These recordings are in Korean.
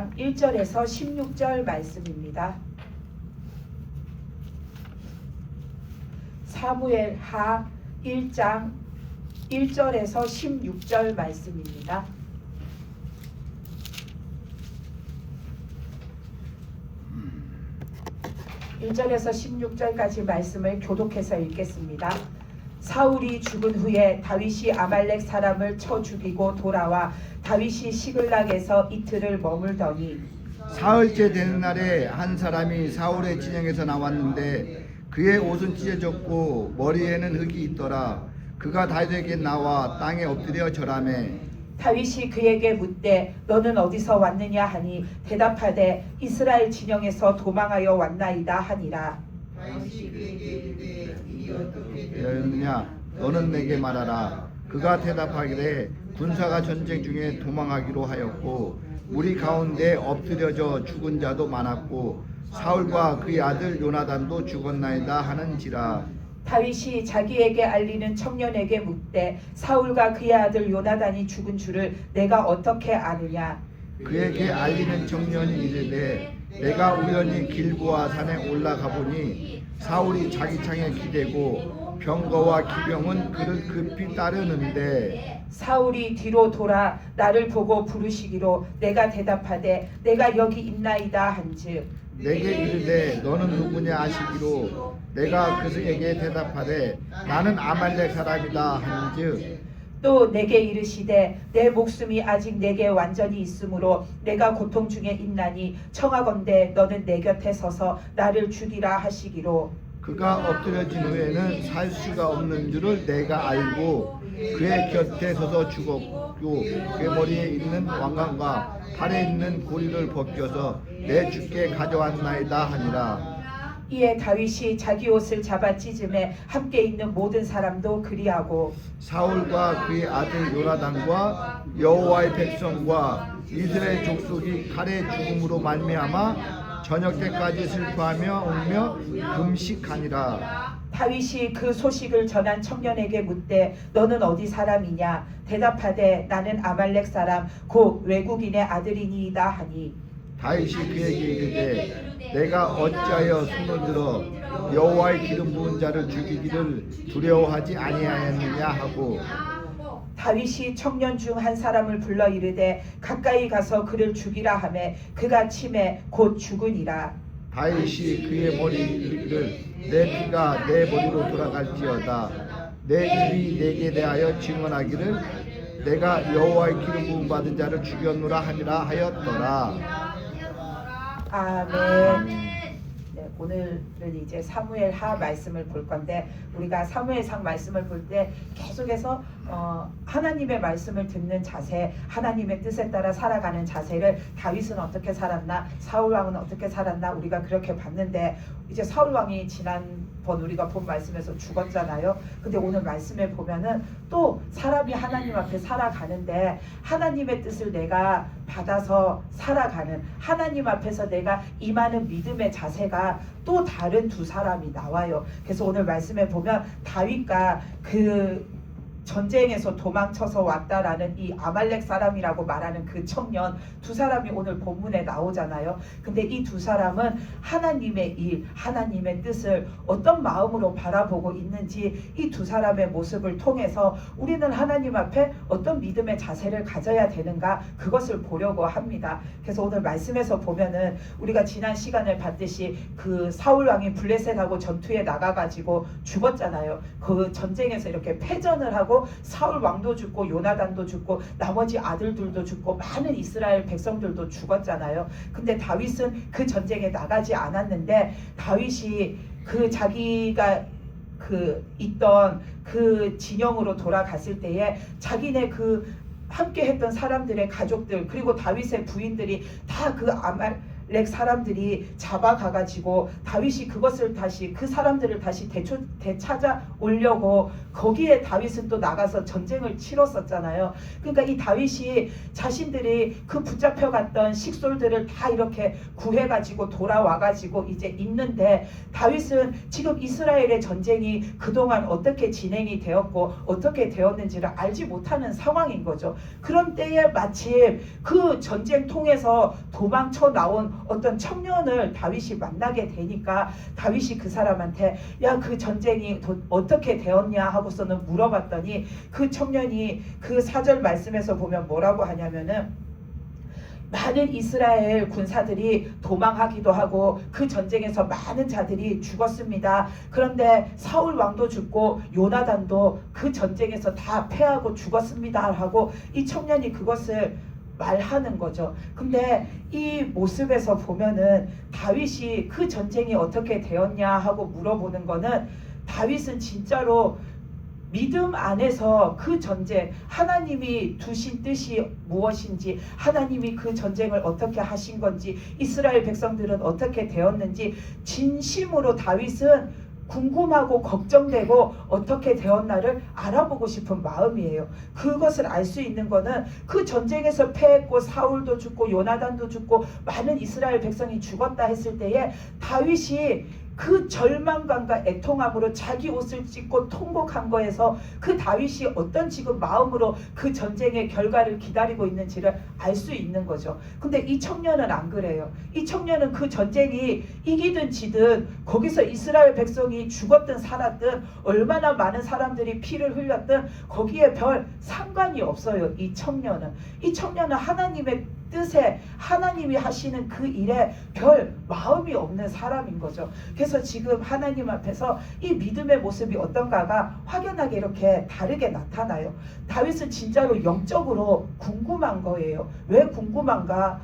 1장 1절에서 16절 말씀입니다. 사무엘하 1장 1절에서 16절 말씀입니다. (1절에서) 16절까지 말씀을 교독해서 읽겠습니다. 사울이 죽은 후에 다윗이 아말렉 사람을 쳐 죽이고 돌아와 다윗이 시글락에서 이틀을 머물더니 사흘째 되는 날에 한 사람이 사울의 진영에서 나왔는데 그의 옷은 찢어졌고 머리에는 흙이 있더라. 그가 다윗에게 나와 땅에 엎드려 절하매 다윗이 그에게 묻되 너는 어디서 왔느냐 하니 대답하되 이스라엘 진영에서 도망하여 왔나이다 하니라. 다윗이 그에게 이르되 이리 어떻게 되었느냐 너는 내게 말하라. 그가 대답하기를 군사가 전쟁 중에 도망하기로 하였고 우리 가운데 엎드려져 죽은 자도 많았고 사울과 그의 아들 요나단도 죽었나이다 하는지라. 다윗이 자기에게 알리는 청년에게 묻되 사울과 그의 아들 요나단이 죽은 줄을 내가 어떻게 아느냐. 그에게 알리는 청년이 이르되 내가 우연히 길보아 산에 올라가 보니 사울이 자기 창에 기대고 병거와 기병은 그를 급히 따르는데 사울이 뒤로 돌아 나를 보고 부르시기로 내가 대답하되 내가 여기 있나이다 한즉 내게 이르되 너는 누구냐 하시기로 내가 그에게 대답하되 나는 아말렉 사람이다 한즉 또 내게 이르시되 내 목숨이 아직 내게 완전히 있으므로 내가 고통 중에 있나니 청하건대 너는 내 곁에 서서 나를 죽이라 하시기로 그가 엎드려진 후에는 살 수가 없는 줄을 내가 알고 그의 곁에 서서 죽었고 그의 머리에 있는 왕관과 팔에 있는 고리를 벗겨서 내 주께 가져왔나이다 하니라. 이에 다윗이 자기 옷을 잡아 찢음에 함께 있는 모든 사람도 그리하고 사울과 그의 아들 요나단과 여호와의 백성과 이스라엘 족속이 칼의 죽음으로 말미암아 저녁 때까지 슬퍼하며 울며 금식하니라. 다윗이 그 소식을 전한 청년에게 묻되 너는 어디 사람이냐. 대답하되 나는 아말렉 사람 곧 외국인의 아들이니이다 하니 다윗이 그에게 이르되 내가 어찌하여 손을 들어 여호와의 기름 부은 자를 죽이기를 두려워하지 아니하였느냐 하고 다윗이 청년 중 한 사람을 불러 이르되 가까이 가서 그를 죽이라 하매 그가 치매 곧 죽으니라. 다윗이 그의 머리를 내 피가 내 머리로 돌아갈지어다 내 입이 내게 대하여 증언하기를 내가 여호와의 기름 부음 받은 자를 죽였노라 하니라 하였더라. 아멘. 네, 오늘은 이제 사무엘하 말씀을 볼 건데 우리가 사무엘상 말씀을 볼 때 계속해서 하나님의 말씀을 듣는 자세, 하나님의 뜻에 따라 살아가는 자세를 다윗은 어떻게 살았나, 사울 왕은 어떻게 살았나 우리가 그렇게 봤는데 이제 사울 왕이 지난번 우리가 본 말씀에서 죽었잖아요. 근데 오늘 말씀에 보면은 또 사람이 하나님 앞에 살아가는데 하나님의 뜻을 내가 받아서 살아가는 하나님 앞에서 내가 임하는 믿음의 자세가 또 다른 두 사람이 나와요. 그래서 오늘 말씀에 보면 다윗과 그 전쟁에서 도망쳐서 왔다라는 이 아말렉 사람이라고 말하는 그 청년 두 사람이 오늘 본문에 나오잖아요. 근데 이 두 사람은 하나님의 일, 하나님의 뜻을 어떤 마음으로 바라보고 있는지 이 두 사람의 모습을 통해서 우리는 하나님 앞에 어떤 믿음의 자세를 가져야 되는가 그것을 보려고 합니다. 그래서 오늘 말씀에서 보면은 우리가 지난 시간에 봤듯이 그 사울 왕이 블레셋하고 전투에 나가가지고 죽었잖아요. 그 전쟁에서 이렇게 패전을 하고 사울 왕도 죽고 요나단도 죽고 나머지 아들들도 죽고 많은 이스라엘 백성들도 죽었잖아요. 근데 다윗은 그 전쟁에 나가지 않았는데 다윗이 그 자기가 그 있던 그 진영으로 돌아갔을 때에 자기네 그 함께 했던 사람들의 가족들 그리고 다윗의 부인들이 다 그 아말렉 사람들이 잡아가가지고 다윗이 그것을 다시 그 사람들을 다시 되찾아 오려고 거기에 다윗은 또 나가서 전쟁을 치렀었잖아요. 그러니까 이 다윗이 자신들이 그 붙잡혀갔던 식솔들을 다 이렇게 구해가지고 돌아와가지고 이제 있는데 다윗은 지금 이스라엘의 전쟁이 그동안 어떻게 진행이 되었고 어떻게 되었는지를 알지 못하는 상황인 거죠. 그런 때에 마침 그 전쟁 통해서 도망쳐 나온 어떤 청년을 다윗이 만나게 되니까 다윗이 그 사람한테 야, 그 전쟁이 어떻게 되었냐 하고서는 물어봤더니 그 청년이 그 4절 말씀에서 보면 뭐라고 하냐면은 많은 이스라엘 군사들이 도망하기도 하고 그 전쟁에서 많은 자들이 죽었습니다. 그런데 사울 왕도 죽고 요나단도 그 전쟁에서 다 패하고 죽었습니다 하고 이 청년이 그것을 말하는 거죠. 근데 이 모습에서 보면은 다윗이 그 전쟁이 어떻게 되었냐 하고 물어보는 거는 다윗은 진짜로 믿음 안에서 그 전쟁, 하나님이 두신 뜻이 무엇인지, 하나님이 그 전쟁을 어떻게 하신 건지, 이스라엘 백성들은 어떻게 되었는지 진심으로 다윗은 궁금하고 걱정되고 어떻게 되었나를 알아보고 싶은 마음이에요. 그것을 알 수 있는 거는 그 전쟁에서 패했고 사울도 죽고 요나단도 죽고 많은 이스라엘 백성이 죽었다 했을 때에 다윗이 그 절망감과 애통함으로 자기 옷을 찢고 통곡한 거에서 그 다윗이 어떤 지금 마음으로 그 전쟁의 결과를 기다리고 있는지를 알 수 있는 거죠. 근데 이 청년은 안 그래요. 이 청년은 그 전쟁이 이기든 지든 거기서 이스라엘 백성이 죽었든 살았든 얼마나 많은 사람들이 피를 흘렸든 거기에 별 상관이 없어요. 이 청년은 하나님의 뜻에 하나님이 하시는 그 일에 별 마음이 없는 사람인 거죠. 그래서 지금 하나님 앞에서 이 믿음의 모습이 어떤가가 확연하게 이렇게 다르게 나타나요. 다윗은 진짜로 영적으로 궁금한 거예요. 왜 궁금한가?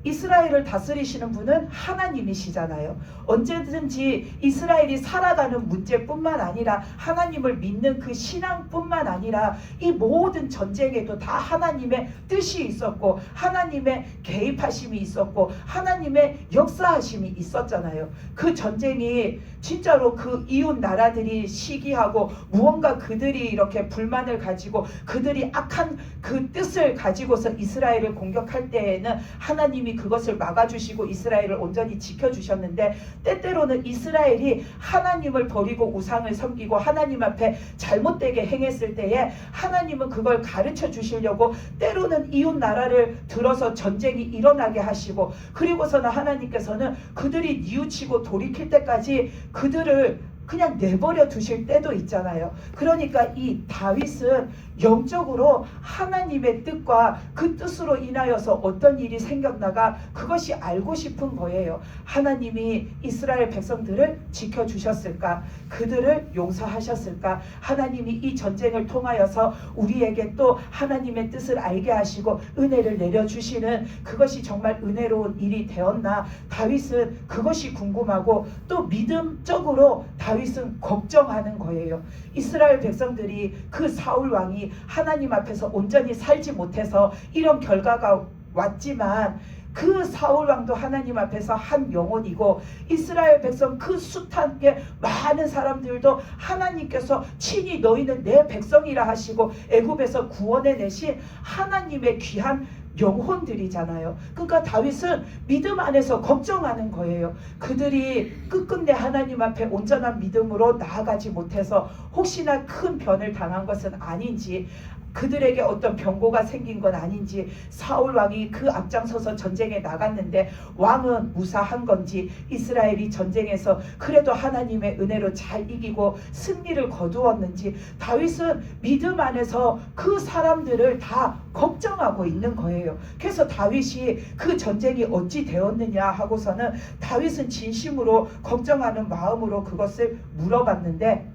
이스라엘을 다스리시는 분은 하나님이시잖아요. 언제든지 이스라엘이 살아가는 문제뿐만 아니라 하나님을 믿는 그 신앙뿐만 아니라 이 모든 전쟁에도 다 하나님의 뜻이 있었고 하나님의 개입하심이 있었고 하나님의 역사하심이 있었잖아요. 그 전쟁이 진짜로 그 이웃 나라들이 시기하고 무언가 그들이 이렇게 불만을 가지고 그들이 악한 그 뜻을 가지고서 이스라엘을 공격할 때에는 하나님이 그것을 막아주시고 이스라엘을 온전히 지켜주셨는데 때때로는 이스라엘이 하나님을 버리고 우상을 섬기고 하나님 앞에 잘못되게 행했을 때에 하나님은 그걸 가르쳐 주시려고 때로는 이웃 나라를 들어서 전쟁이 일어나게 하시고 그리고서는 하나님께서는 그들이 뉘우치고 돌이킬 때까지 그들을 그냥 내버려 두실 때도 있잖아요. 그러니까 이 다윗은 영적으로 하나님의 뜻과 그 뜻으로 인하여서 어떤 일이 생겼나가 그것이 알고 싶은 거예요. 하나님이 이스라엘 백성들을 지켜주셨을까? 그들을 용서하셨을까? 하나님이 이 전쟁을 통하여서 우리에게 또 하나님의 뜻을 알게 하시고 은혜를 내려주시는 그것이 정말 은혜로운 일이 되었나? 다윗은 그것이 궁금하고 또 믿음적으로 다윗은 걱정하는 거예요. 이스라엘 백성들이 그 사울 왕이 하나님 앞에서 온전히 살지 못해서 이런 결과가 왔지만 그 사울 왕도 하나님 앞에서 한 영혼이고 이스라엘 백성 그 숱하게 많은 사람들도 하나님께서 친히 너희는 내 백성이라 하시고 애굽에서 구원해 내신 하나님의 귀한 영혼들이잖아요. 그러니까 다윗은 믿음 안에서 걱정하는 거예요. 그들이 끝끝내 하나님 앞에 온전한 믿음으로 나아가지 못해서 혹시나 큰 변을 당한 것은 아닌지 그들에게 어떤 병고가 생긴 건 아닌지 사울 왕이 그 앞장서서 전쟁에 나갔는데 왕은 무사한 건지 이스라엘이 전쟁에서 그래도 하나님의 은혜로 잘 이기고 승리를 거두었는지 다윗은 믿음 안에서 그 사람들을 다 걱정하고 있는 거예요. 그래서 다윗이 그 전쟁이 어찌 되었느냐 하고서는 다윗은 진심으로 걱정하는 마음으로 그것을 물어봤는데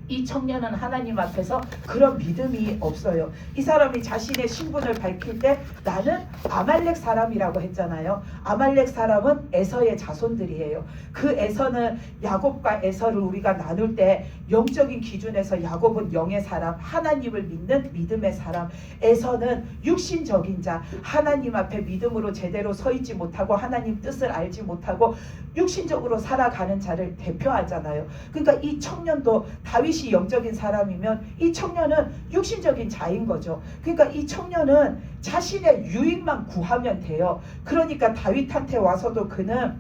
이 청년은 하나님 앞에서 그런 믿음이 없어요. 이 사람이 자신의 신분을 밝힐 때 나는 아말렉 사람이라고 했잖아요. 아말렉 사람은 에서의 자손들이에요. 그 에서는 야곱과 에서를 우리가 나눌 때 영적인 기준에서 야곱은 영의 사람, 하나님을 믿는 믿음의 사람, 에서는 육신적인 자, 하나님 앞에 믿음으로 제대로 서 있지 못하고 하나님 뜻을 알지 못하고 육신적으로 살아가는 자를 대표하잖아요. 그러니까 이 청년도 다윗이 영적인 사람이면 이 청년은 육신적인 자인 거죠. 그러니까 이 청년은 자신의 유익만 구하면 돼요. 그러니까 다윗한테 와서도 그는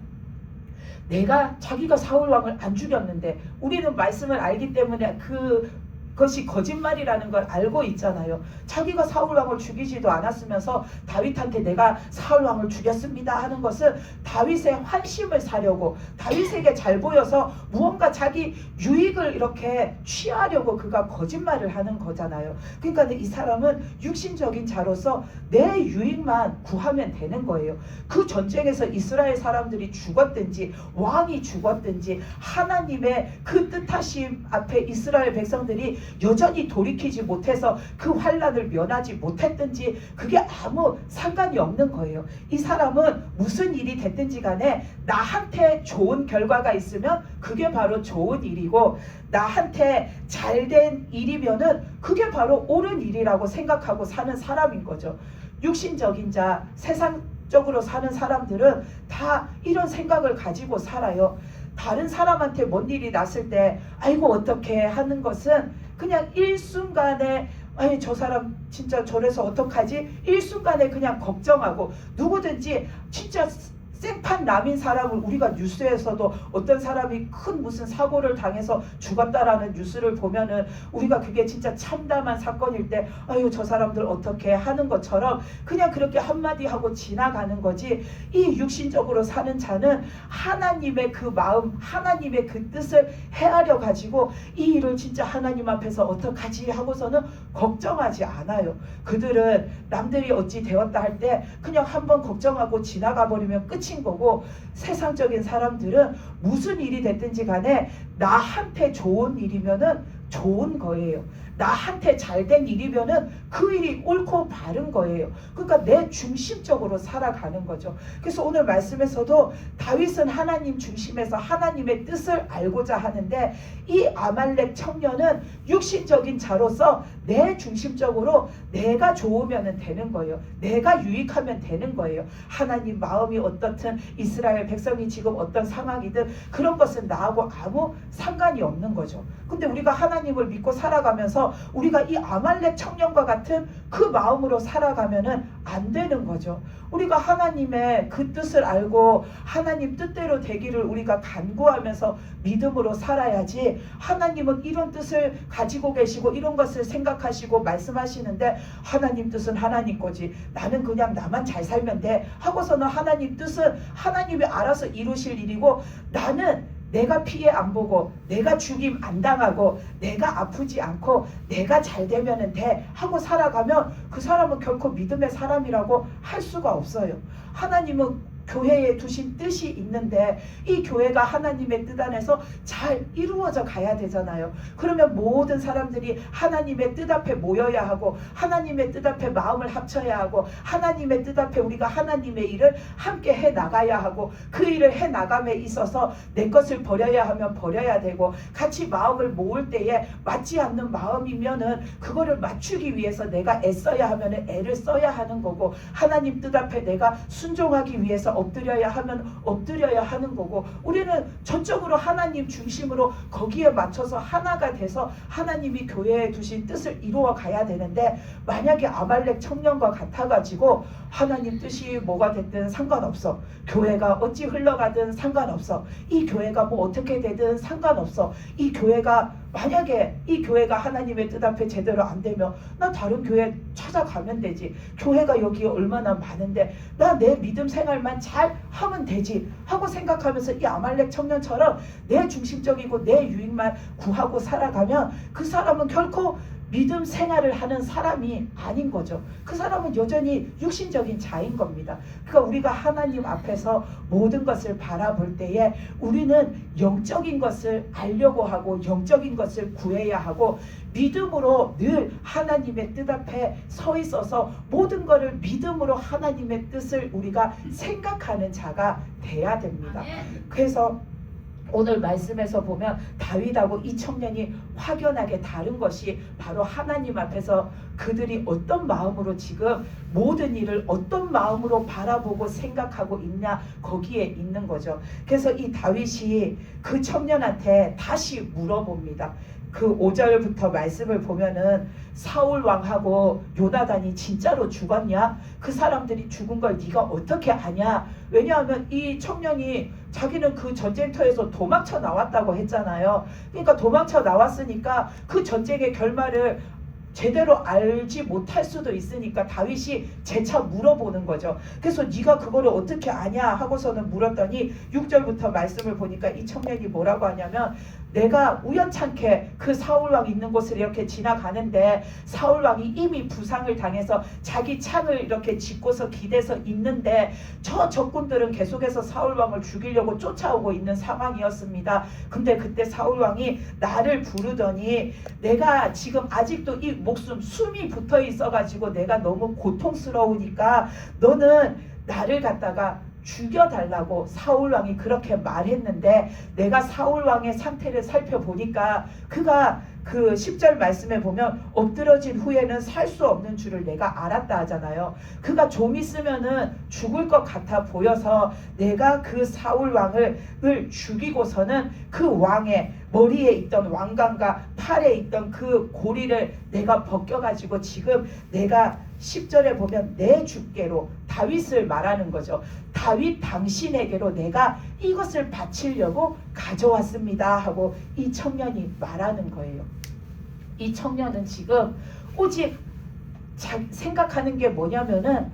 자기가 사울 왕을 안 죽였는데, 우리는 말씀을 알기 때문에 그것이 거짓말이라는 걸 알고 있잖아요. 자기가 사울 왕을 죽이지도 않았으면서 다윗한테 내가 사울 왕을 죽였습니다 하는 것은 다윗의 환심을 사려고, 다윗에게 잘 보여서 무언가 자기 유익을 이렇게 취하려고 그가 거짓말을 하는 거잖아요. 그러니까 이 사람은 육신적인 자로서 내 유익만 구하면 되는 거예요. 그 전쟁에서 이스라엘 사람들이 죽었든지 왕이 죽었든지 하나님의 그 뜻하심 앞에 이스라엘 백성들이 여전히 돌이키지 못해서 그 환란을 면하지 못했든지 그게 아무 상관이 없는 거예요. 이 사람은 무슨 일이 됐든지 간에 나한테 좋은 결과가 있으면 그게 바로 좋은 일이고, 나한테 잘된 일이면은 그게 바로 옳은 일이라고 생각하고 사는 사람인 거죠. 육신적인 자, 세상적으로 사는 사람들은 다 이런 생각을 가지고 살아요. 다른 사람한테 뭔 일이 났을 때 아이고 어떻게 하는 것은 그냥 일순간에 아니 저 사람 진짜 저래서 어떡하지? 일순간에 그냥 걱정하고, 누구든지 진짜 생판 남인 사람을 우리가 뉴스에서도 어떤 사람이 큰 무슨 사고를 당해서 죽었다라는 뉴스를 보면은 우리가 그게 진짜 참담한 사건일 때 아유 저 사람들 어떻게 하는 것처럼 그냥 그렇게 한마디 하고 지나가는 거지, 이 육신적으로 사는 자는 하나님의 그 마음, 하나님의 그 뜻을 헤아려 가지고 이 일을 진짜 하나님 앞에서 어떡하지 하고서는 걱정하지 않아요. 그들은 남들이 어찌 되었다 할 때 그냥 한번 걱정하고 지나가 버리면 끝인 거고, 세상적인 사람들은 무슨 일이 됐든지 간에 나한테 좋은 일이면은 좋은 거예요. 나한테 잘된 일이면은 그 일이 옳고 바른 거예요. 그러니까 내 중심적으로 살아가는 거죠. 그래서 오늘 말씀에서도 다윗은 하나님 중심에서 하나님의 뜻을 알고자 하는데, 이 아말렉 청년은 육신적인 자로서 내 중심적으로 내가 좋으면 되는 거예요. 내가 유익하면 되는 거예요. 하나님 마음이 어떻든 이스라엘 백성이 지금 어떤 상황이든 그런 것은 나하고 아무 상관이 없는 거죠. 근데 우리가 하나님을 믿고 살아가면서 우리가 이 아말렉 청년과 같은 그 마음으로 살아가면은 안 되는 거죠. 우리가 하나님의 그 뜻을 알고 하나님 뜻대로 되기를 우리가 간구하면서 믿음으로 살아야지, 하나님은 이런 뜻을 가지고 계시고 이런 것을 생각하시고 말씀하시는데 하나님 뜻은 하나님 거지, 나는 그냥 나만 잘 살면 돼 하고서는 하나님 뜻은 하나님이 알아서 이루실 일이고, 나는 내가 피해 안 보고 내가 죽임 안 당하고 내가 아프지 않고 내가 잘 되면 돼 하고 살아가면 그 사람은 결코 믿음의 사람이라고 할 수가 없어요. 하나님은 교회에 두신 뜻이 있는데 이 교회가 하나님의 뜻 안에서 잘 이루어져 가야 되잖아요. 그러면 모든 사람들이 하나님의 뜻 앞에 모여야 하고, 하나님의 뜻 앞에 마음을 합쳐야 하고, 하나님의 뜻 앞에 우리가 하나님의 일을 함께 해 나가야 하고, 그 일을 해 나감에 있어서 내 것을 버려야 하면 버려야 되고, 같이 마음을 모을 때에 맞지 않는 마음이면은 그거를 맞추기 위해서 내가 애써야 하면은 애를 써야 하는 거고, 하나님 뜻 앞에 내가 순종하기 위해서 엎드려야 하면 엎드려야 하는 거고, 우리는 전적으로 하나님 중심으로 거기에 맞춰서 하나가 돼서 하나님이 교회에 두신 뜻을 이루어 가야 되는데, 만약에 아말렉 청년과 같아가지고 하나님 뜻이 뭐가 됐든 상관없어, 교회가 어찌 흘러가든 상관없어, 이 교회가 뭐 어떻게 되든 상관없어, 이 교회가 만약에 이 교회가 하나님의 뜻 앞에 제대로 안 되면 나 다른 교회 찾아가면 되지, 교회가 여기 얼마나 많은데 나 내 믿음 생활만 잘 하면 되지 하고 생각하면서 이 아말렉 청년처럼 내 중심적이고 내 유익만 구하고 살아가면 그 사람은 결코 믿음 생활을 하는 사람이 아닌 거죠. 그 사람은 여전히 육신적인 자인 겁니다. 그러니까 우리가 하나님 앞에서 모든 것을 바라볼 때에 우리는 영적인 것을 알려고 하고 영적인 것을 구해야 하고 믿음으로 늘 하나님의 뜻 앞에 서 있어서 모든 것을 믿음으로 하나님의 뜻을 우리가 생각하는 자가 돼야 됩니다. 그래서 오늘 말씀에서 보면 다윗하고 이 청년이 확연하게 다른 것이 바로 하나님 앞에서 그들이 어떤 마음으로 지금 모든 일을 어떤 마음으로 바라보고 생각하고 있냐 거기에 있는 거죠. 그래서 이 다윗이 그 청년한테 다시 물어봅니다. 그 5절부터 말씀을 보면은 사울 왕하고 요나단이 진짜로 죽었냐? 그 사람들이 죽은 걸 네가 어떻게 아냐? 왜냐하면 이 청년이 자기는 그 전쟁터에서 도망쳐 나왔다고 했잖아요. 그러니까 도망쳐 나왔으니까 그 전쟁의 결말을 제대로 알지 못할 수도 있으니까 다윗이 재차 물어보는 거죠. 그래서 네가 그거를 어떻게 아냐 하고서는 물었더니 6절부터 말씀을 보니까 이 청년이 뭐라고 하냐면 내가 우연찮게 그 사울왕이 있는 곳을 이렇게 지나가는데 사울왕이 이미 부상을 당해서 자기 창을 이렇게 짚고서 기대서 있는데 저 적군들은 계속해서 사울왕을 죽이려고 쫓아오고 있는 상황이었습니다. 근데 그때 사울왕이 나를 부르더니 내가 지금 아직도 이 목숨 숨이 붙어 있어가지고 내가 너무 고통스러우니까 너는 나를 갖다가 죽여달라고 사울왕이 그렇게 말했는데 내가 사울왕의 상태를 살펴보니까 그가 그 10절 말씀에 보면 엎드러진 후에는 살 수 없는 줄을 내가 알았다 하잖아요. 그가 좀 있으면은 죽을 것 같아 보여서 내가 그 사울왕을 죽이고서는 그 왕의 머리에 있던 왕관과 팔에 있던 그 고리를 내가 벗겨가지고 지금 내가 10절에 보면 내 주께로 다윗을 말하는 거죠. 다윗 당신에게로 내가 이것을 바치려고 가져왔습니다 하고 이 청년이 말하는 거예요. 이 청년은 지금 오직 생각하는 게 뭐냐면은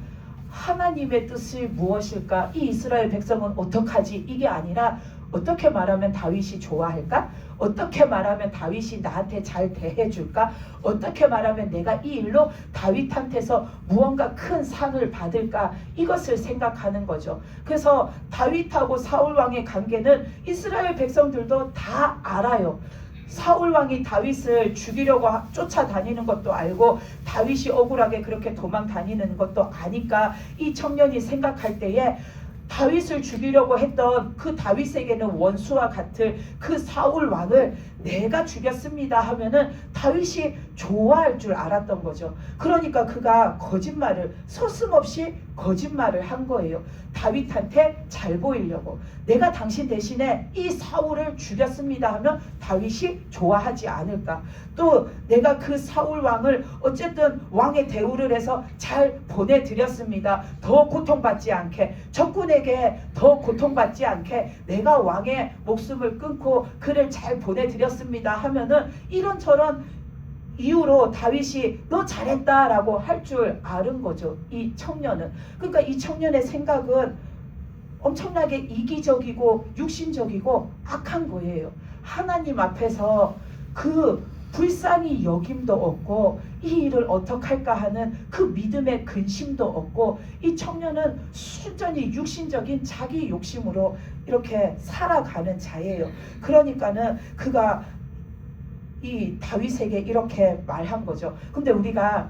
하나님의 뜻이 무엇일까? 이 이스라엘 백성은 어떡하지? 이게 아니라 어떻게 말하면 다윗이 좋아할까? 어떻게 말하면 다윗이 나한테 잘 대해줄까? 어떻게 말하면 내가 이 일로 다윗한테서 무언가 큰 상을 받을까? 이것을 생각하는 거죠. 그래서 다윗하고 사울왕의 관계는 이스라엘 백성들도 다 알아요. 사울왕이 다윗을 죽이려고 쫓아다니는 것도 알고 다윗이 억울하게 그렇게 도망 다니는 것도 아니까 이 청년이 생각할 때에 다윗을 죽이려고 했던 그 다윗에게는 원수와 같을 그 사울 왕을 내가 죽였습니다 하면은 다윗이 좋아할 줄 알았던 거죠. 그러니까 그가 거짓말을 서슴없이 거짓말을 한 거예요. 다윗한테 잘 보이려고 내가 당신 대신에 이 사울을 죽였습니다 하면 다윗이 좋아하지 않을까. 또 내가 그 사울 왕을 어쨌든 왕의 대우를 해서 잘 보내드렸습니다. 더 고통받지 않게 적군에게 더 고통받지 않게 내가 왕의 목숨을 끊고 그를 잘 보내드렸습니다 하면은 이런저런 이유로 다윗이 너 잘했다라고 할 줄 아는 거죠. 이 청년은. 그러니까 이 청년의 생각은 엄청나게 이기적이고 육신적이고 악한 거예요. 하나님 앞에서 그 불쌍히 여김도 없고 이 일을 어떻게 할까 하는 그 믿음의 근심도 없고 이 청년은 순전히 육신적인 자기 욕심으로 이렇게 살아가는 자예요. 그러니까는 그가 이 다윗에게 이렇게 말한 거죠. 근데 우리가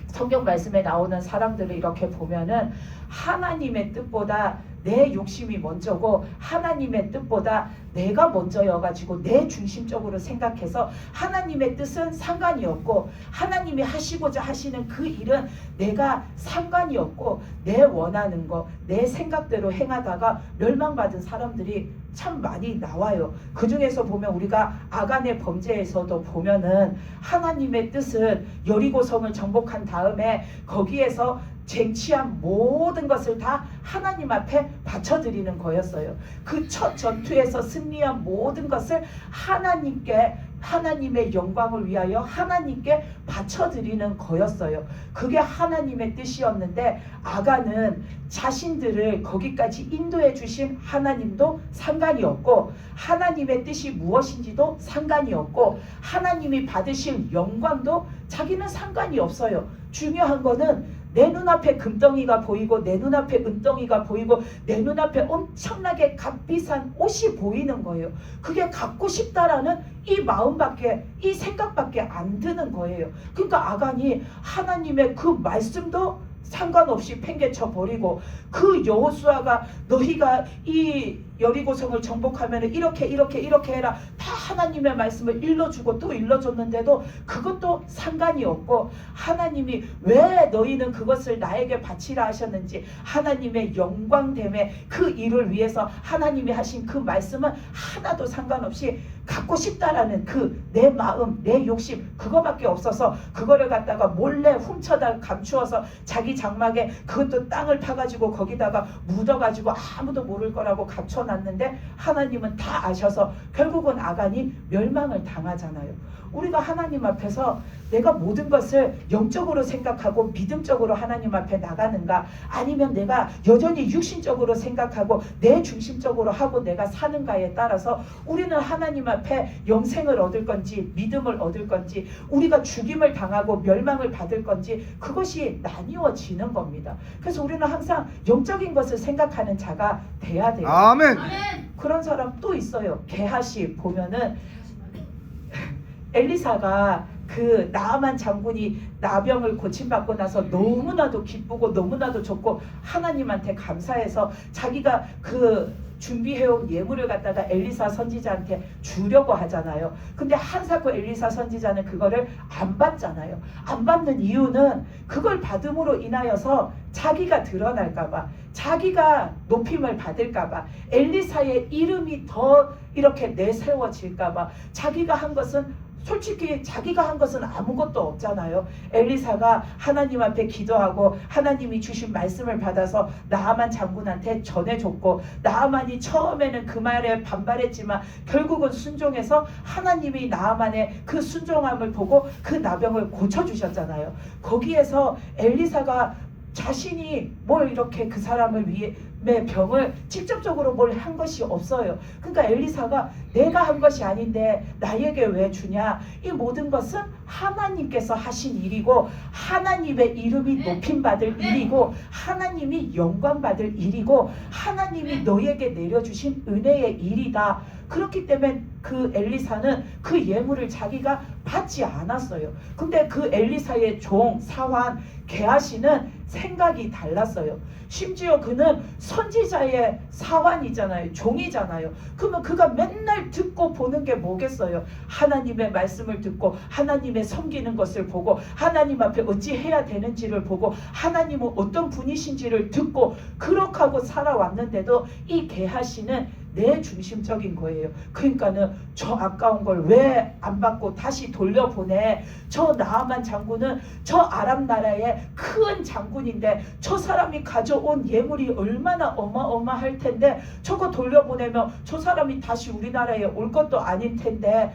성경 말씀에 나오는 사람들을 이렇게 보면은 하나님의 뜻보다 내 욕심이 먼저고 하나님의 뜻보다 내가 먼저여가지고 내 중심적으로 생각해서 하나님의 뜻은 상관이 없고 하나님이 하시고자 하시는 그 일은 내가 상관이 없고 내 원하는 거 내 생각대로 행하다가 멸망받은 사람들이 참 많이 나와요. 그 중에서 보면 우리가 아간의 범죄에서도 보면은 하나님의 뜻은 여리고성을 정복한 다음에 거기에서 쟁취한 모든 것을 다 하나님 앞에 바쳐드리는 거였어요. 그 첫 전투에서 승리한 모든 것을 하나님께 하나님의 영광을 위하여 하나님께 바쳐드리는 거였어요. 그게 하나님의 뜻이었는데 아간은 자신들을 거기까지 인도해 주신 하나님도 상관이 없고 하나님의 뜻이 무엇인지도 상관이 없고 하나님이 받으실 영광도 자기는 상관이 없어요. 중요한 거는 내 눈앞에 금덩이가 보이고 내 눈앞에 은덩이가 보이고 내 눈앞에 엄청나게 값비싼 옷이 보이는 거예요. 그게 갖고 싶다라는 이 마음밖에 이 생각밖에 안 드는 거예요. 그러니까 아간이 하나님의 그 말씀도 상관없이 팽개쳐 버리고 그 여호수아가 너희가 이 여리고성을 정복하면 이렇게 해라 다 하나님의 말씀을 일러주고 또 일러줬는데도 그것도 상관이 없고 하나님이 왜 너희는 그것을 나에게 바치라 하셨는지 하나님의 영광됨에 그 일을 위해서 하나님이 하신 그 말씀은 하나도 상관없이 갖고 싶다라는 그 내 마음 내 욕심 그거밖에 없어서 그거를 갖다가 몰래 훔쳐다 감추어서 자기 장막에 그것도 땅을 파가지고 거기다가 묻어가지고 아무도 모를 거라고 감춰놨는데 하나님은 다 아셔서 결국은 아간이 멸망을 당하잖아요. 우리가 하나님 앞에서 내가 모든 것을 영적으로 생각하고 믿음적으로 하나님 앞에 나가는가 아니면 내가 여전히 육신적으로 생각하고 내 중심적으로 하고 내가 사는가에 따라서 우리는 하나님 앞에 영생을 얻을 건지 믿음을 얻을 건지 우리가 죽임을 당하고 멸망을 받을 건지 그것이 나뉘어지는 겁니다. 그래서 우리는 항상 영적인 것을 생각하는 자가 돼야 돼요. 아멘. 그런 사람 또 있어요. 게하시 보면은 엘리사가 그 나아만 장군이 나병을 고침받고 나서 너무나도 기쁘고 너무나도 좋고 하나님한테 감사해서 자기가 그 준비해온 예물을 갖다가 엘리사 선지자한테 주려고 하잖아요. 근데 한사코 엘리사 선지자는 그거를 안 받잖아요. 안 받는 이유는 그걸 받음으로 인하여서 자기가 드러날까봐 자기가 높임을 받을까봐 엘리사의 이름이 더 이렇게 내세워질까봐 자기가 한 것은 솔직히 자기가 한 것은 아무것도 없잖아요. 엘리사가 하나님 앞에 기도하고 하나님이 주신 말씀을 받아서 나아만 장군한테 전해줬고 나아만이 처음에는 그 말에 반발했지만 결국은 순종해서 하나님이 나아만의 그 순종함을 보고 그 나병을 고쳐주셨잖아요. 거기에서 엘리사가 자신이 뭘 이렇게 그 사람을 위해 병을 직접적으로 뭘 한 것이 없어요. 그러니까 엘리사가 내가 한 것이 아닌데 나에게 왜 주냐? 이 모든 것은 하나님께서 하신 일이고 하나님의 이름이 높임받을 일이고 하나님이 영광받을 일이고 하나님이 너에게 내려주신 은혜의 일이다. 그렇기 때문에 그 엘리사는 그 예물을 자기가 받지 않았어요. 근데 그 엘리사의 종 사환 게하시는 생각이 달랐어요. 심지어 그는 선지자의 사환이잖아요. 종이잖아요. 그러면 그가 맨날 듣고 보는 게 뭐겠어요? 하나님의 말씀을 듣고 하나님의 섬기는 것을 보고 하나님 앞에 어찌 해야 되는지를 보고 하나님은 어떤 분이신지를 듣고 그렇게 하고 살아왔는데도 이 게하시는 내 중심적인 거예요. 그러니까는 저 아까운 걸 왜 안 받고 다시 돌려보내? 저 나아만 장군은 저 아람 나라의 큰 장군인데 저 사람이 가져온 예물이 얼마나 어마어마할 텐데 저거 돌려보내면 저 사람이 다시 우리나라에 올 것도 아닐 텐데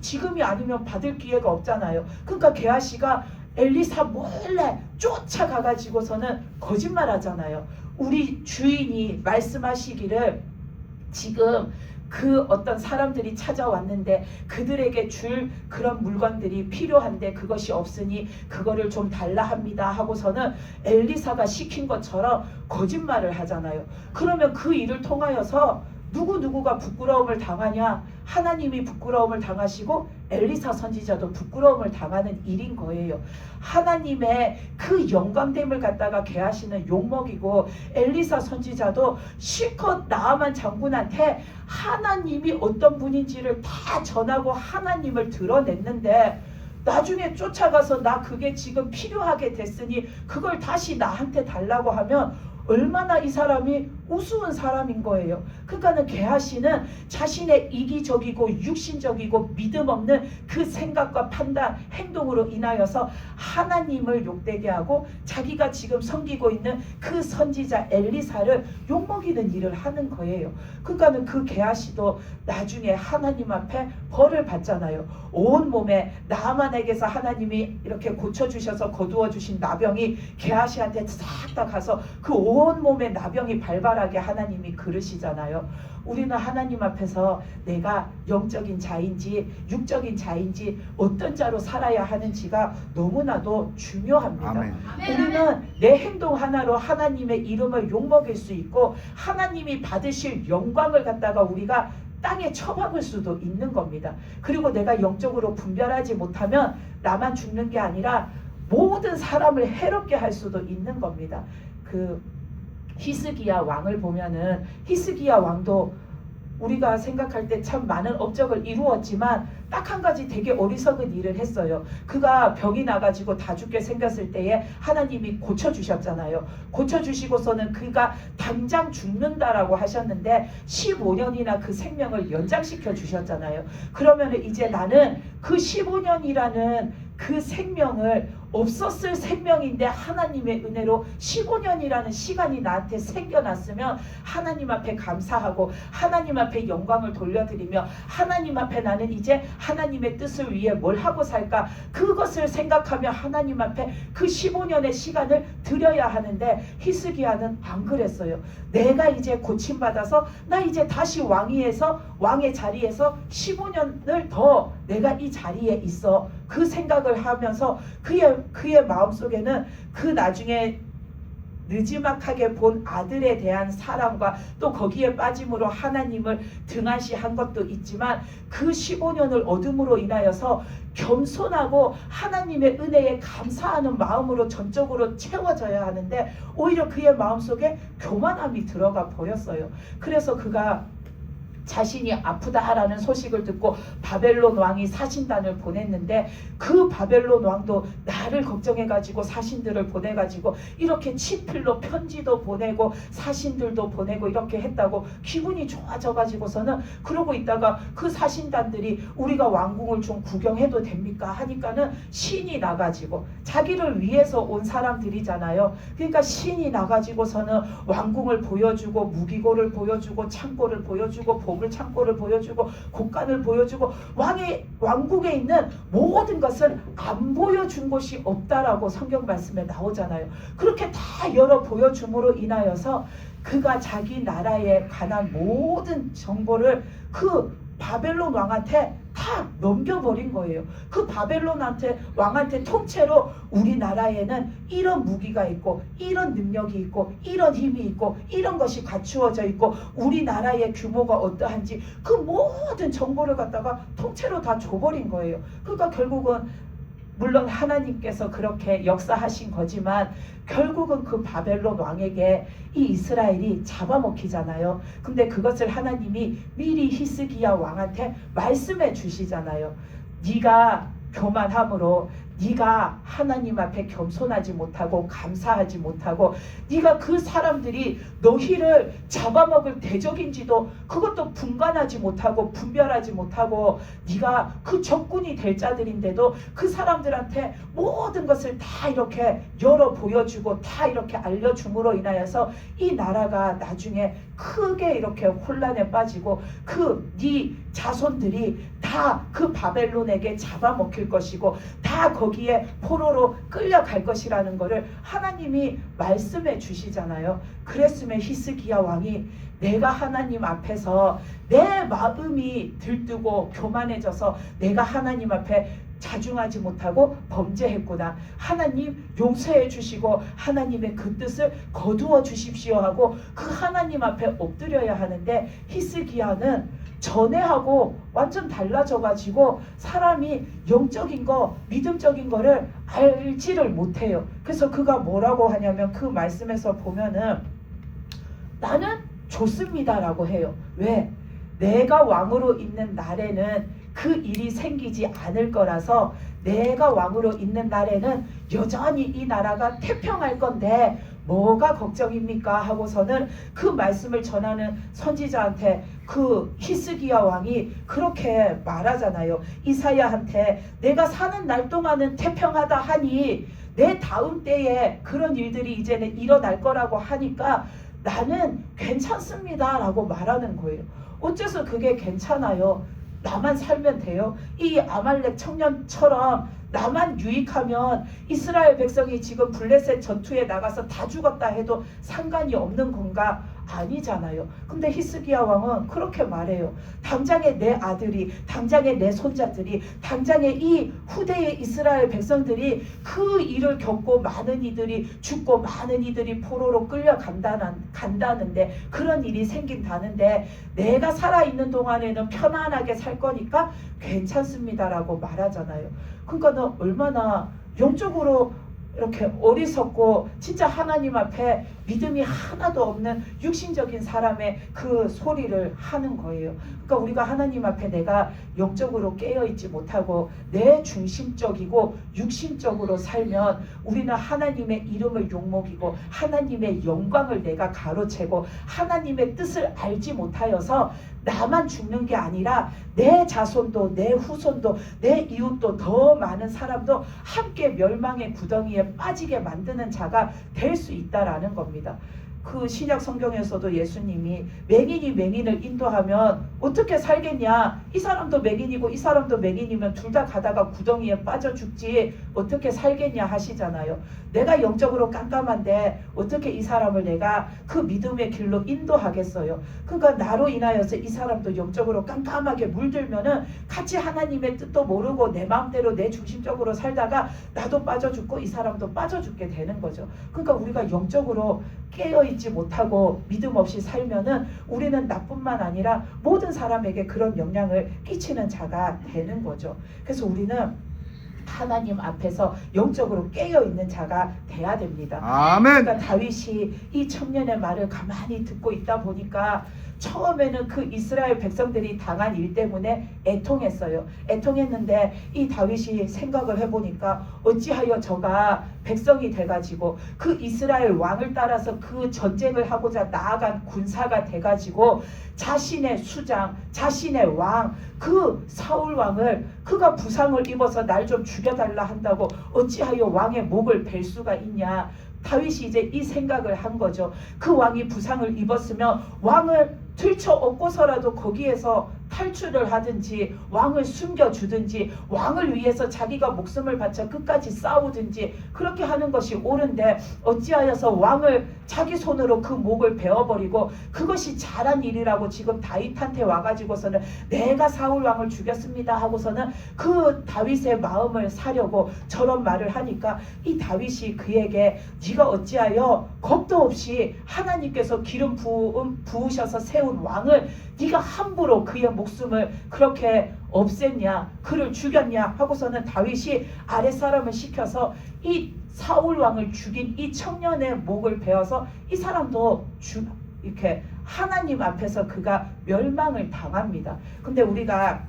지금이 아니면 받을 기회가 없잖아요. 그러니까 게하시가 엘리사 몰래 쫓아가가지고서는 거짓말 하잖아요. 우리 주인이 말씀하시기를 지금 그 어떤 사람들이 찾아왔는데 그들에게 줄 그런 물건들이 필요한데 그것이 없으니 그거를 좀 달라 합니다 하고서는 엘리사가 시킨 것처럼 거짓말을 하잖아요. 그러면 그 일을 통하여서 누구누구가 부끄러움을 당하냐? 하나님이 부끄러움을 당하시고 엘리사 선지자도 부끄러움을 당하는 일인 거예요. 하나님의 그 영광됨을 갖다가 게하시는 욕먹이고 엘리사 선지자도 실컷 나아만 장군한테 하나님이 어떤 분인지를 다 전하고 하나님을 드러냈는데 나중에 쫓아가서 나 그게 지금 필요하게 됐으니 그걸 다시 나한테 달라고 하면 얼마나 이 사람이 우스운 사람인 거예요. 그러니까는 게하시는 자신의 이기적이고 육신적이고 믿음 없는 그 생각과 판단, 행동으로 인하여서 하나님을 욕되게 하고 자기가 지금 섬기고 있는 그 선지자 엘리사를 욕먹이는 일을 하는 거예요. 그러니까는 그 게하시도 나중에 하나님 앞에 벌을 받잖아요. 온 몸에 나아만에게서 하나님이 이렇게 고쳐주셔서 거두어주신 나병이 게하시한테 싹 다 가서 그 온 몸에 나병이 발발하게 하나님이 그러시잖아요. 우리는 하나님 앞에서 내가 영적인 자인지 육적인 자인지 어떤 자로 살아야 하는지가 너무나도 중요합니다. 아멘. 우리는 내 행동 하나로 하나님의 이름을 욕먹일 수 있고 하나님이 받으실 영광을 갖다가 우리가 땅에 처박을 수도 있는 겁니다. 그리고 내가 영적으로 분별하지 못하면 나만 죽는 게 아니라 모든 사람을 해롭게 할 수도 있는 겁니다. 그 히스기야 왕을 보면은 히스기야 왕도 우리가 생각할 때 참 많은 업적을 이루었지만 딱 한 가지 되게 어리석은 일을 했어요. 그가 병이 나가지고 다 죽게 생겼을 때에 하나님이 고쳐주셨잖아요. 고쳐주시고서는 그가 당장 죽는다라고 하셨는데 15년이나 그 생명을 연장시켜 주셨잖아요. 그러면 이제 나는 그 15년이라는 그 생명을 없었을 생명인데 하나님의 은혜로 15년이라는 시간이 나한테 생겨났으면 하나님 앞에 감사하고 하나님 앞에 영광을 돌려드리며 하나님 앞에 나는 이제 하나님의 뜻을 위해 뭘 하고 살까 그것을 생각하며 하나님 앞에 그 15년의 시간을 드려야 하는데 히스기야는 안 그랬어요. 내가 이제 고침받아서 나 이제 다시 왕의 자리에서 15년을 더 내가 이 자리에 있어 그 생각을 하면서 그의 마음속에는 그 나중에 느지막하게 본 아들에 대한 사랑과 또 거기에 빠짐으로 하나님을 등한시한 것도 있지만 그 15년을 어둠으로 인하여서 겸손하고 하나님의 은혜에 감사하는 마음으로 전적으로 채워져야 하는데 오히려 그의 마음속에 교만함이 들어가 버렸어요. 그래서 그가 자신이 아프다라는 소식을 듣고 바벨론 왕이 사신단을 보냈는데 그 바벨론 왕도 나를 걱정해가지고 사신들을 보내가지고 이렇게 친필로 편지도 보내고 사신들도 보내고 이렇게 했다고 기분이 좋아져가지고서는 그러고 있다가 그 사신단들이 우리가 왕궁을 좀 구경해도 됩니까 하니까는 신이 나가지고 자기를 위해서 온 사람들이잖아요. 그러니까 신이 나가지고서는 왕궁을 보여주고 무기고를 보여주고 창고를 보여주고 보물 창고를 보여주고 곡간을 보여주고 왕국에 있는 모든 것을 안 보여준 곳이 없다라고 성경 말씀에 나오잖아요. 그렇게 다 열어 보여줌으로 인하여서 그가 자기 나라에 관한 모든 정보를 그 바벨론 왕한테 다 넘겨버린 거예요. 그 바벨론 왕한테 통째로 우리나라에는 이런 무기가 있고 이런 능력이 있고 이런 힘이 있고 이런 것이 갖추어져 있고 우리나라의 규모가 어떠한지 그 모든 정보를 갖다가 통째로 다 줘버린 거예요. 그러니까 결국은 물론 하나님께서 그렇게 역사하신 거지만 결국은 그 바벨론 왕에게 이 이스라엘이 잡아먹히잖아요. 근데 그것을 하나님이 미리 히스기야 왕한테 말씀해 주시잖아요. 네가 교만함으로 네가 하나님 앞에 겸손하지 못하고 감사하지 못하고 네가 그 사람들이 너희를 잡아먹을 대적인지도 그것도 분간하지 못하고 분별하지 못하고 네가 그 적군이 될 자들인데도 그 사람들한테 모든 것을 다 이렇게 열어 보여주고 다 이렇게 알려줌으로 인하여서 이 나라가 나중에 크게 이렇게 혼란에 빠지고 네 자손들이 다 그 바벨론에게 잡아먹힐 것이고 다 거기에 포로로 끌려갈 것이라는 것을 하나님이 말씀해 주시잖아요. 그랬으면 히스기야 왕이 내가 하나님 앞에서 내 마음이 들뜨고 교만해져서 내가 하나님 앞에 자중하지 못하고 범죄했구나. 하나님 용서해 주시고 하나님의 그 뜻을 거두어 주십시오 하고 그 하나님 앞에 엎드려야 하는데 히스기야는 전에하고 완전 달라져가지고 사람이 영적인 거 믿음적인 거를 알지를 못해요. 그래서 그가 뭐라고 하냐면 그 말씀에서 보면은 나는 좋습니다라고 해요. 왜? 내가 왕으로 있는 날에는 그 일이 생기지 않을 거라서 내가 왕으로 있는 날에는 여전히 이 나라가 태평할 건데 뭐가 걱정입니까 하고서는 그 말씀을 전하는 선지자한테 그 히스기야 왕이 그렇게 말하잖아요. 이사야한테 내가 사는 날 동안은 태평하다 하니 내 다음 때에 그런 일들이 이제는 일어날 거라고 하니까 나는 괜찮습니다 라고 말하는 거예요. 어째서 그게 괜찮아요? 나만 살면 돼요? 이 아말렉 청년처럼 나만 유익하면 이스라엘 백성이 지금 블레셋 전투에 나가서 다 죽었다 해도 상관이 없는 건가? 아니잖아요. 근데 히스기야 왕은 그렇게 말해요. 당장에 내 아들이, 당장에 내 손자들이, 당장에 이 후대의 이스라엘 백성들이 그 일을 겪고 많은 이들이 죽고 많은 이들이 포로로 끌려간다는데 그런 일이 생긴다는데 내가 살아있는 동안에는 편안하게 살 거니까 괜찮습니다라고 말하잖아요. 그러니까 너 얼마나 영적으로 이렇게 어리석고 진짜 하나님 앞에 믿음이 하나도 없는 육신적인 사람의 그 소리를 하는 거예요. 그러니까 우리가 하나님 앞에 내가 영적으로 깨어있지 못하고 내 중심적이고 육신적으로 살면 우리는 하나님의 이름을 욕먹이고 하나님의 영광을 내가 가로채고 하나님의 뜻을 알지 못하여서 나만 죽는 게 아니라 내 자손도 내 후손도 내 이웃도 더 많은 사람도 함께 멸망의 구덩이에 빠지게 만드는 자가 될 수 있다라는 겁니다. 그 신약 성경에서도 예수님이 맹인이 맹인을 인도하면 어떻게 살겠냐, 이 사람도 맹인이고 이 사람도 맹인이면 둘 다 가다가 구덩이에 빠져 죽지 어떻게 살겠냐 하시잖아요. 내가 영적으로 깜깜한데 어떻게 이 사람을 내가 그 믿음의 길로 인도하겠어요. 그러니까 나로 인하여서 이 사람도 영적으로 깜깜하게 물들면은 같이 하나님의 뜻도 모르고 내 마음대로 내 중심적으로 살다가 나도 빠져 죽고 이 사람도 빠져 죽게 되는 거죠. 그러니까 우리가 영적으로 깨어있지 못하고 믿음 없이 살면은 우리는 나뿐만 아니라 모든 사람에게 그런 영향을 끼치는 자가 되는 거죠. 그래서 우리는 하나님 앞에서 영적으로 깨어있는 자가 돼야 됩니다. 아멘. 그러니까 다윗이 이 청년의 말을 가만히 듣고 있다 보니까 처음에는 그 이스라엘 백성들이 당한 일 때문에 애통했어요. 애통했는데 이 다윗이 생각을 해보니까 어찌하여 저가 백성이 돼가지고 그 이스라엘 왕을 따라서 그 전쟁을 하고자 나아간 군사가 돼가지고 자신의 수장, 자신의 왕, 그 사울 왕을 그가 부상을 입어서 날 좀 죽여달라 한다고 어찌하여 왕의 목을 벨 수가 있냐. 다윗이 이제 이 생각을 한 거죠. 그 왕이 부상을 입었으면 왕을 들쳐업고서라도 거기에서 탈출을 하든지 왕을 숨겨주든지 왕을 위해서 자기가 목숨을 바쳐 끝까지 싸우든지 그렇게 하는 것이 옳은데 어찌하여서 왕을 자기 손으로 그 목을 베어버리고 그것이 잘한 일이라고 지금 다윗한테 와가지고서는 내가 사울 왕을 죽였습니다 하고서는 그 다윗의 마음을 사려고 저런 말을 하니까 이 다윗이 그에게 네가 어찌하여 겁도 없이 하나님께서 기름 부으셔서 세운 왕을 네가 함부로 그의 목숨을 그렇게 없앴냐, 그를 죽였냐 하고서는 다윗이 아랫사람을 시켜서 이 사울 왕을 죽인 이 청년의 목을 베어서 이 사람도 이렇게 하나님 앞에서 그가 멸망을 당합니다. 근데 우리가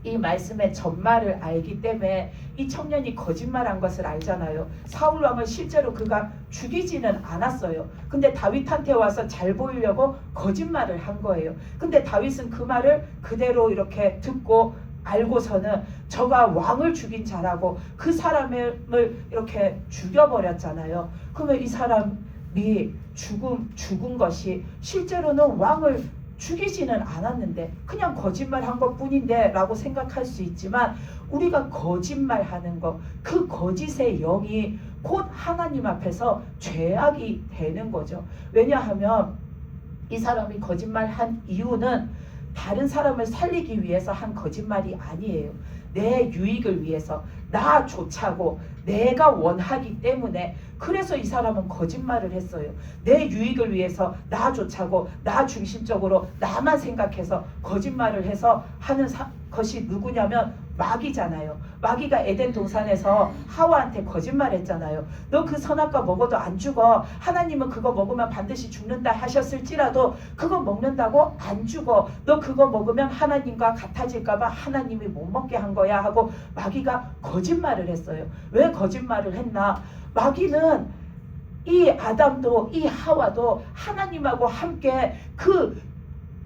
이 말씀의 전말을 알기 때문에 이 청년이 거짓말한 것을 알잖아요. 사울 왕을 실제로 그가 죽이지는 않았어요. 근데 다윗한테 와서 잘 보이려고 거짓말을 한 거예요. 근데 다윗은 그 말을 그대로 이렇게 듣고 알고서는 저가 왕을 죽인 자라고 그 사람을 이렇게 죽여버렸잖아요. 그러면 이 사람이 죽은 것이 실제로는 왕을 죽이지는 않았는데 그냥 거짓말한 것뿐인데 라고 생각할 수 있지만 우리가 거짓말하는 것, 그 거짓의 영이 곧 하나님 앞에서 죄악이 되는 거죠. 왜냐하면 이 사람이 거짓말한 이유는 다른 사람을 살리기 위해서 한 거짓말이 아니에요. 내 유익을 위해서 나 좋자고 내가 원하기 때문에 그래서 이 사람은 거짓말을 했어요. 내 유익을 위해서 나 좋자고 나 중심적으로 나만 생각해서 거짓말을 해서 하는 것이 누구냐면 마귀잖아요. 마귀가 에덴 동산에서 하와한테 거짓말했잖아요. 너 그 선악과 먹어도 안 죽어. 하나님은 그거 먹으면 반드시 죽는다 하셨을지라도 그거 먹는다고 안 죽어. 너 그거 먹으면 하나님과 같아질까 봐 하나님이 못 먹게 한 거야 하고 마귀가 거짓말을 했어요. 왜 거짓말을 했나? 마귀는 이 아담도 이 하와도 하나님하고 함께 그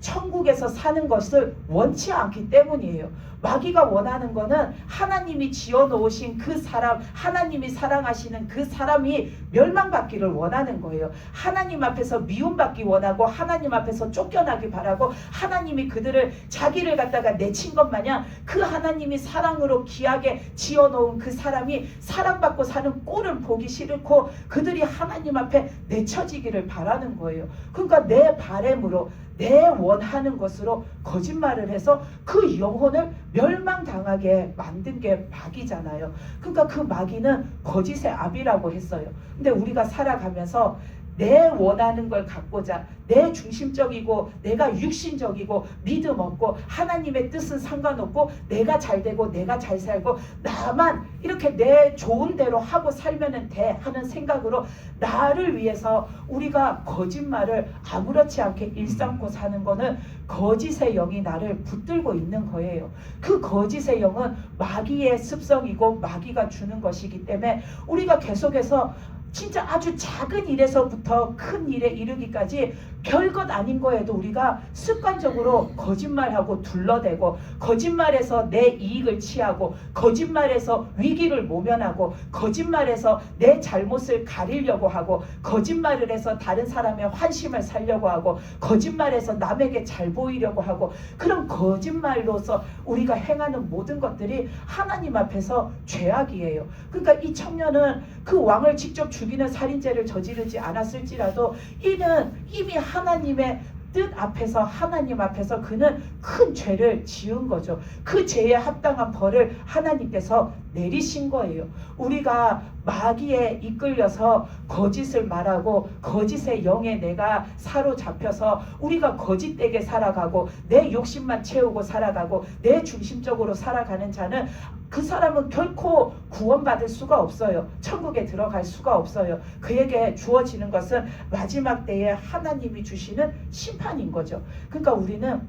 천국에서 사는 것을 원치 않기 때문이에요. 마귀가 원하는 거는 하나님이 지어놓으신 그 사람, 하나님이 사랑하시는 그 사람이 멸망받기를 원하는 거예요. 하나님 앞에서 미움받기 원하고 하나님 앞에서 쫓겨나기 바라고 하나님이 그들을 자기를 갖다가 내친 것 마냥 그 하나님이 사랑으로 귀하게 지어놓은 그 사람이 사랑받고 사는 꼴을 보기 싫고 그들이 하나님 앞에 내쳐지기를 바라는 거예요. 그러니까 내 바램으로 내 원하는 것으로 거짓말을 해서 그 영혼을 멸망당하게 만든 게 마귀잖아요. 그러니까 그 마귀는 거짓의 압이라고 했어요. 근데 우리가 살아가면서 내 원하는 걸 갖고자 내 중심적이고 내가 육신적이고 믿음 없고 하나님의 뜻은 상관없고 내가 잘 되고 내가 잘 살고 나만 이렇게 내 좋은 대로 하고 살면 돼 하는 생각으로 나를 위해서 우리가 거짓말을 아무렇지 않게 일삼고 사는 거는 거짓의 영이 나를 붙들고 있는 거예요. 그 거짓의 영은 마귀의 습성이고 마귀가 주는 것이기 때문에 우리가 계속해서 진짜 아주 작은 일에서부터 큰 일에 이르기까지 별것 아닌 거에도 우리가 습관적으로 거짓말하고 둘러대고 거짓말에서 내 이익을 취하고 거짓말에서 위기를 모면하고 거짓말에서 내 잘못을 가리려고 하고 거짓말을 해서 다른 사람의 환심을 살려고 하고 거짓말에서 남에게 잘 보이려고 하고 그런 거짓말로서 우리가 행하는 모든 것들이 하나님 앞에서 죄악이에요. 그러니까 이 청년은 그 왕을 직접 죽이는 살인죄를 저지르지 않았을지라도 이는 이미 하나님의 뜻 앞에서 하나님 앞에서 그는 큰 죄를 지은 거죠. 그 죄에 합당한 벌을 하나님께서 내리신 거예요. 우리가 마귀에 이끌려서 거짓을 말하고 거짓의 영에 내가 사로잡혀서 우리가 거짓되게 살아가고 내 욕심만 채우고 살아가고 내 중심적으로 살아가는 자는 그 사람은 결코 구원받을 수가 없어요. 천국에 들어갈 수가 없어요. 그에게 주어지는 것은 마지막 때에 하나님이 주시는 심판인 거죠. 그러니까 우리는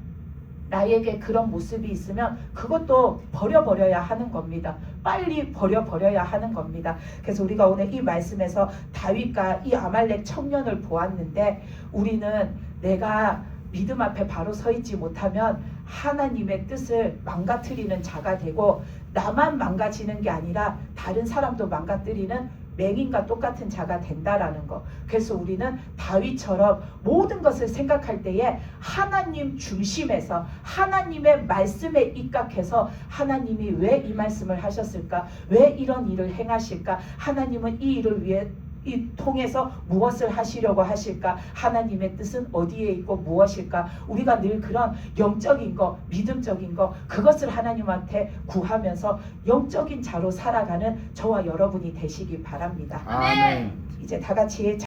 나에게 그런 모습이 있으면 그것도 버려버려야 하는 겁니다. 빨리 버려버려야 하는 겁니다. 그래서 우리가 오늘 이 말씀에서 다윗과 이 아말렉 청년을 보았는데 우리는 내가 믿음 앞에 바로 서 있지 못하면 하나님의 뜻을 망가뜨리는 자가 되고 나만 망가지는 게 아니라 다른 사람도 망가뜨리는 맹인과 똑같은 자가 된다라는 거. 그래서 우리는 다윗처럼 모든 것을 생각할 때에 하나님 중심에서 하나님의 말씀에 입각해서 하나님이 왜 이 말씀을 하셨을까? 왜 이런 일을 행하실까? 하나님은 이 일을 위해 이 통해서 무엇을 하시려고 하실까? 하나님의 뜻은 어디에 있고 무엇일까? 우리가 늘 그런 영적인 거, 믿음적인 거 그것을 하나님한테 구하면서 영적인 자로 살아가는 저와 여러분이 되시기 바랍니다. 아멘. 이제 다 같이